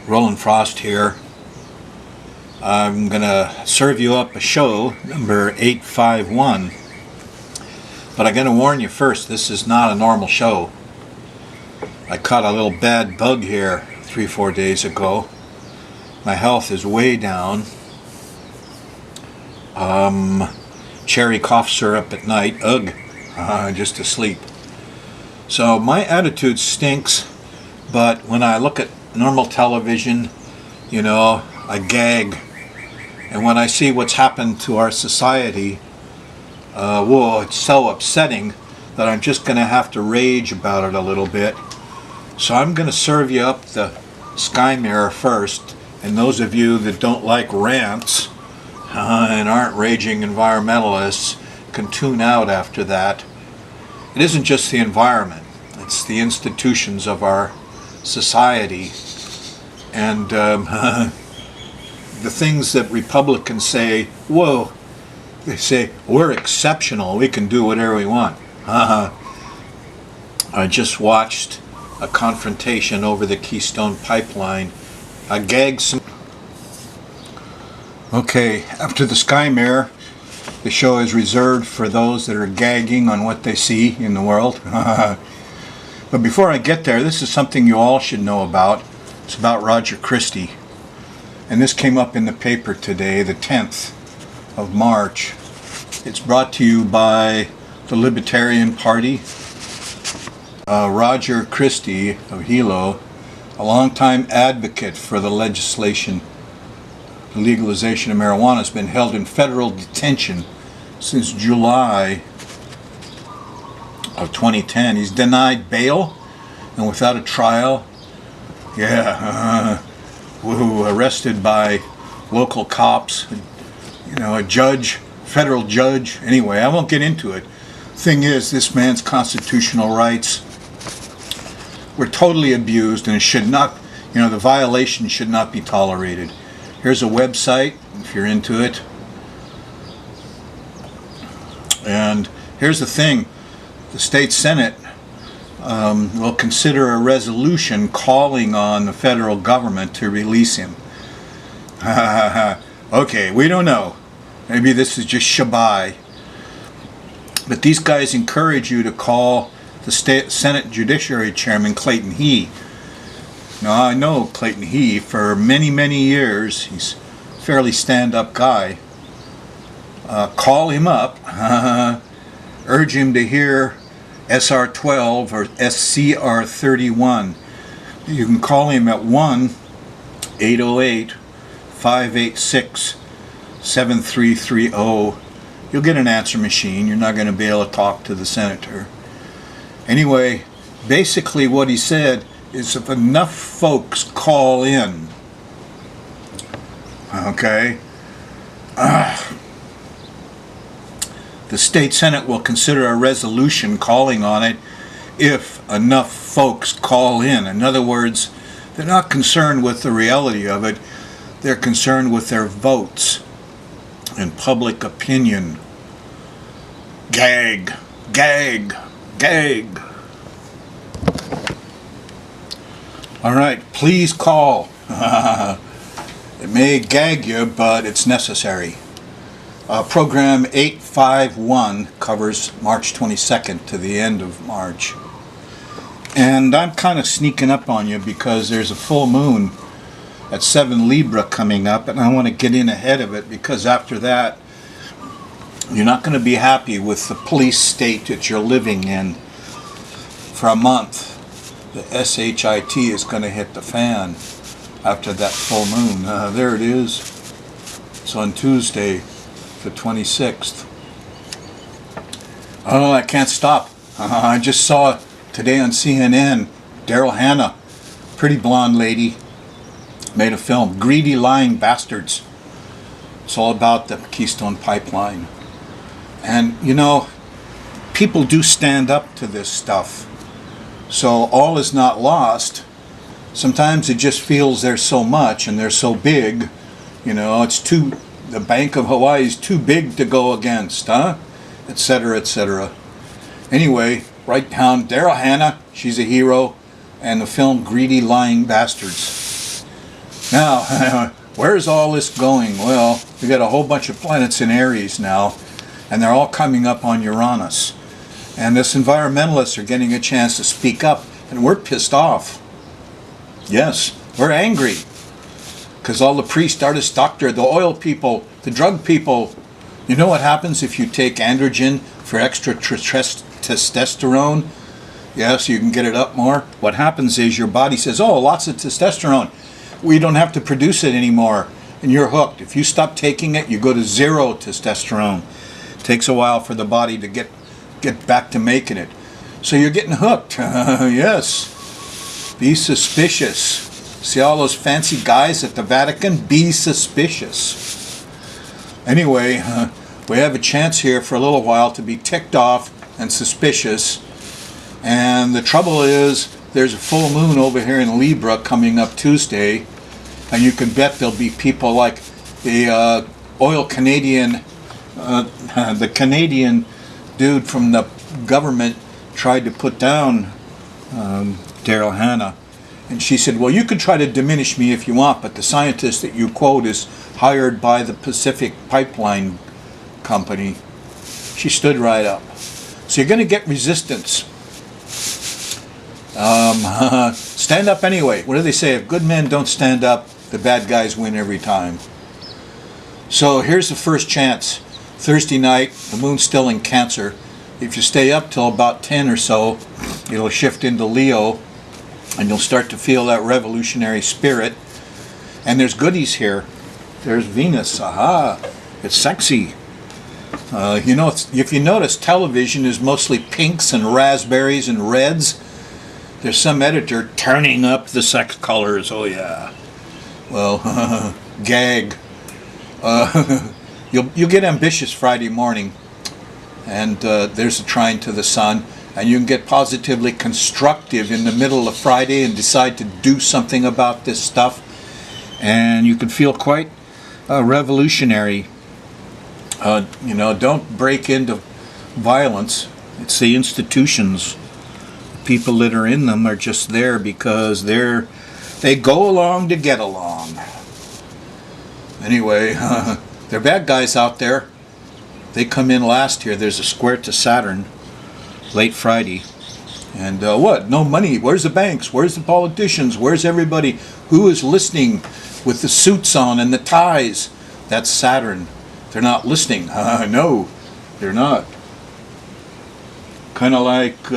Rollin Frost here. I'm going to serve you up a show, number 851. But I'm going to warn you first, this is not a normal show. I caught a little bad bug here 3-4 days ago. My health is way down. Cherry cough syrup at night. Ugh. Just asleep. So my attitude stinks, but when I look at normal television, you know, I gag. And when I see what's happened to our society, whoa, it's so upsetting that I'm just going to have to rage about it a little bit. So I'm going to serve you up the sky mirror first, and those of you that don't like rants and aren't raging environmentalists can tune out after that. It isn't just the environment, it's the institutions of our society. And the things that Republicans say, whoa, they say, we're exceptional, we can do whatever we want. I just watched a confrontation over the Keystone Pipeline. I gagged some. Okay, after the sky mirror, the show is reserved for those that are gagging on what they see in the world. But before I get there, this is something you all should know about. It's about Roger Christie. And this came up in the paper today, the 10th of March. It's brought to you by the Libertarian Party. Roger Christie of Hilo, a longtime advocate for the legalization of marijuana, has been held in federal detention since July of 2010. He's denied bail and without a trial. Arrested by local cops, you know, a judge, federal judge. Anyway, I won't get into it. Thing is, this man's constitutional rights were totally abused, and it should not, you know, the violation should not be tolerated. Here's a website if you're into it. And here's the thing, the state Senate will consider a resolution calling on the federal government to release him. Okay, we don't know. Maybe this is just shabai. But these guys encourage you to call the state Senate Judiciary Chairman Clayton He. Now, I know Clayton He for many, many years. He's a fairly stand-up guy. Call him up. Urge him to hear SR 12 or SCR 31. You can call him at 1-808-586-7330. You'll get an answer machine. You're not going to be able to talk to the senator. Anyway, basically what he said is if enough folks call in, okay, the state Senate will consider a resolution calling on it if enough folks call in. In other words, they're not concerned with the reality of it, they're concerned with their votes and public opinion. Gag, gag, gag. All right, please call. It may gag you, but it's necessary. Program 851 covers March 22nd to the end of March. And I'm kind of sneaking up on you because there's a full moon at 7 Libra coming up, and I want to get in ahead of it because after that, you're not going to be happy with the police state that you're living in for a month. The SHIT is going to hit the fan after that full moon. There it is. It's on Tuesday, the 26th. Oh, I can't stop. I just saw today on CNN, Daryl Hannah, pretty blonde lady, made a film, Greedy Lying Bastards. It's all about the Keystone Pipeline. And, you know, people do stand up to this stuff. So all is not lost. Sometimes it just feels there's so much and they're so big, you know, the Bank of Hawaii is too big to go against, etc., etc. Anyway, write down Daryl Hannah, she's a hero, and the film Greedy Lying Bastards. Now, where's all this going? Well, we got a whole bunch of planets in Aries now, and they're all coming up on Uranus. And this environmentalists are getting a chance to speak up, and we're pissed off. Yes, we're angry. Because all the priests, artists, doctor, the oil people, the drug people, you know what happens if you take androgen for extra testosterone? Yes, you can get it up more. What happens is your body says, oh, lots of testosterone. We don't have to produce it anymore. And you're hooked. If you stop taking it, you go to 0 testosterone. It takes a while for the body to get back to making it. So you're getting hooked. Yes. Be suspicious. See all those fancy guys at the Vatican? Be suspicious. Anyway, we have a chance here for a little while to be ticked off and suspicious. And the trouble is, there's a full moon over here in Libra coming up Tuesday. And you can bet there'll be people like the oil Canadian, the Canadian dude from the government tried to put down Daryl Hannah. And she said, well, you could try to diminish me if you want, but the scientist that you quote is hired by the Pacific Pipeline Company. She stood right up. So you're going to get resistance. Stand up anyway. What do they say? If good men don't stand up, the bad guys win every time. So here's the first chance. Thursday night, the moon's still in Cancer. If you stay up till about 10 or so, it'll shift into Leo, and you'll start to feel that revolutionary spirit. And there's goodies here. There's Venus. Aha! It's sexy. If you notice, television is mostly pinks and raspberries and reds. There's some editor turning up the sex colors. Oh yeah. Well, gag. You'll get ambitious Friday morning, and there's a trine to the sun, and you can get positively constructive in the middle of Friday and decide to do something about this stuff, and you can feel quite revolutionary. Don't break into violence. It's the institutions. The people that are in them are just there because they go along to get along. Anyway, they're bad guys out there. They come in last here. There's a square to Saturn, late Friday. And what? No money. Where's the banks? Where's the politicians? Where's everybody? Who is listening with the suits on and the ties? That's Saturn. They're not listening. No, they're not. Kind of like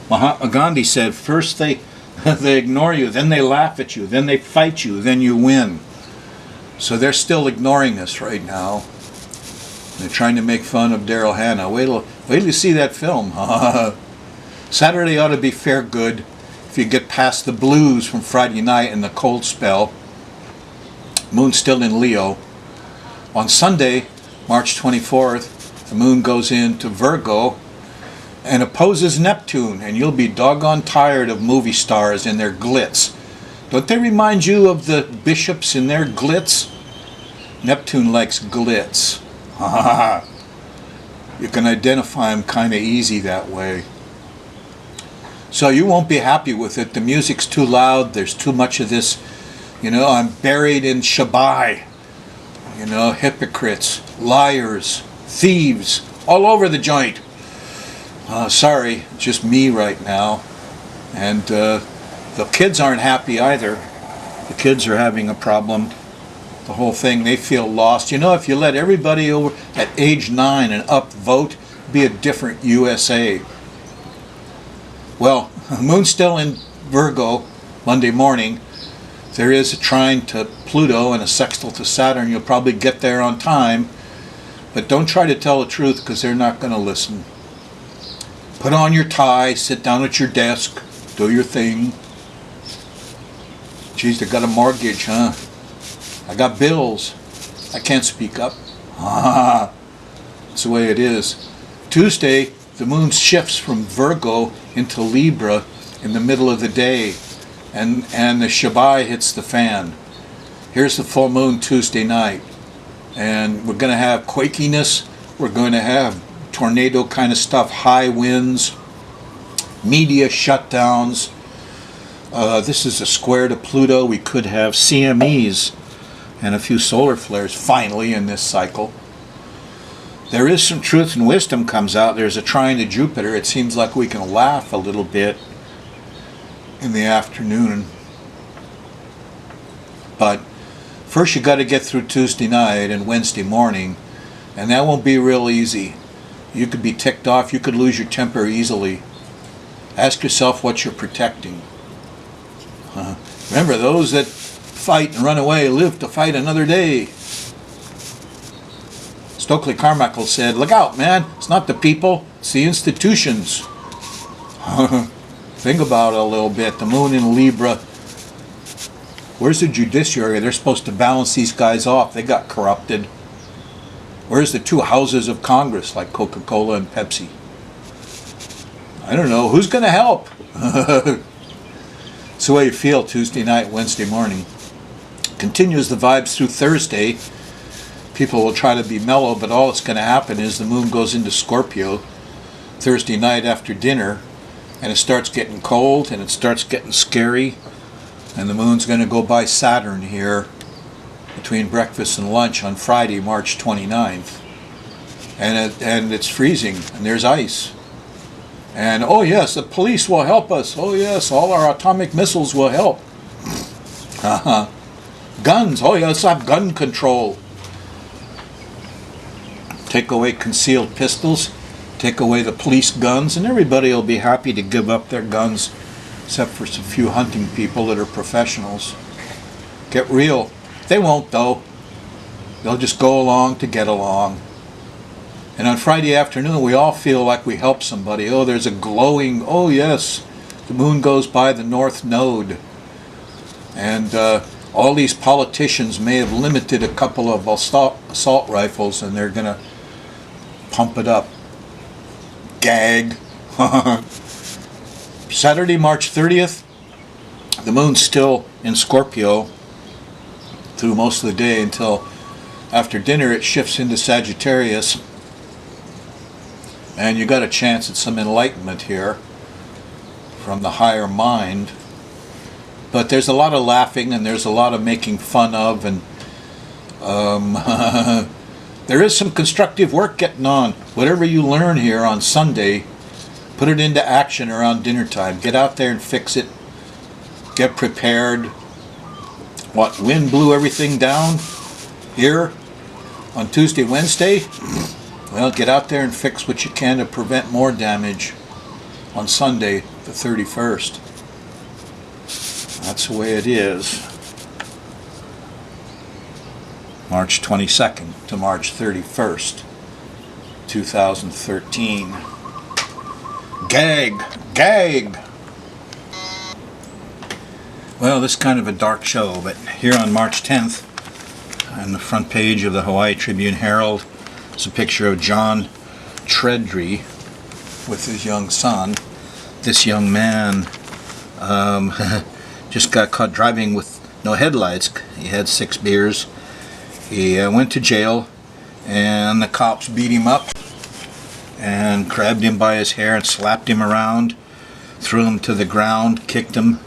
Mahatma Gandhi said, first they ignore you, then they laugh at you, then they fight you, then you win. So they're still ignoring us right now. They're trying to make fun of Daryl Hannah. Wait till you see that film. Saturday ought to be fair good if you get past the blues from Friday night and the cold spell. Moon's still in Leo. On Sunday, March 24th, the moon goes into Virgo and opposes Neptune, and you'll be doggone tired of movie stars in their glitz. Don't they remind you of the bishops in their glitz? Neptune likes glitz. You can identify them kind of easy that way. So you won't be happy with it. The music's too loud. There's too much of this. I'm buried in Shabbai. Hypocrites, liars, thieves, all over the joint. Sorry, just me right now. And the kids aren't happy either. The kids are having a problem. The whole thing, they feel lost. If you let everybody over at age 9 and up vote, it'd be a different USA. Well, moon's still in Virgo Monday morning. There is a trine to Pluto and a sextile to Saturn. You'll probably get there on time, but don't try to tell the truth because they're not going to listen. Put on your tie, sit down at your desk, do your thing. Geez, they got a mortgage, huh? I got bills. I can't speak up. That's the way it is. Tuesday, the moon shifts from Virgo into Libra in the middle of the day. And the Shabbai hits the fan. Here's the full moon Tuesday night. And we're going to have quakiness. We're going to have tornado kind of stuff, high winds, media shutdowns. This is a square to Pluto. We could have CMEs and a few solar flares finally in this cycle. There is some truth and wisdom comes out. There's a trine to Jupiter. It seems like we can laugh a little bit in the afternoon. But first you got to get through Tuesday night and Wednesday morning, and that won't be real easy. You could be ticked off. You could lose your temper easily. Ask yourself what you're protecting. Remember, those that fight and run away live to fight another day. Stokely Carmichael said, "Look out, man. It's not the people, it's the institutions." Think about it a little bit. The moon in Libra. Where's the judiciary? They're supposed to balance these guys off. They got corrupted. Where's the two houses of Congress like Coca-Cola and Pepsi? I don't know. Who's going to help? It's the way you feel Tuesday night, Wednesday morning. Continues the vibes through Thursday. People will try to be mellow, but all that's going to happen is the moon goes into Scorpio Thursday night after dinner, and it starts getting cold and it starts getting scary, and the moon's going to go by Saturn here between breakfast and lunch on Friday, March 29th. And it's freezing, and there's ice. And oh yes, the police will help us. Oh yes, all our atomic missiles will help. Guns, oh yes, have gun control. Take away concealed pistols, take away the police guns, and everybody will be happy to give up their guns, except for some few hunting people that are professionals. Get real. They won't though. They'll just go along to get along. And on Friday afternoon, we all feel like we helped somebody. Oh, there's a glowing, oh yes, the moon goes by the North Node. And all these politicians may have limited a couple of assault rifles, and they're going to pump it up. Gag. Saturday, March 30th, the moon's still in Scorpio through most of the day until after dinner it shifts into Sagittarius. And you got a chance at some enlightenment here from the higher mind. But there's a lot of laughing and there's a lot of making fun of, and there is some constructive work getting on. Whatever you learn here on Sunday, put it into action around dinner time. Get out there and fix it. Get prepared. What, wind blew everything down here on Tuesday, Wednesday? Well, get out there and fix what you can to prevent more damage on Sunday, the 31st. That's the way it is. March 22nd to March 31st, 2013. Gag! Gag! Well, this is kind of a dark show, but here on March 10th, on the front page of the Hawaii Tribune Herald, it's a picture of John Treadry with his young son. This young man just got caught driving with no headlights. He had 6 beers. He went to jail, and the cops beat him up and grabbed him by his hair and slapped him around, threw him to the ground, kicked him,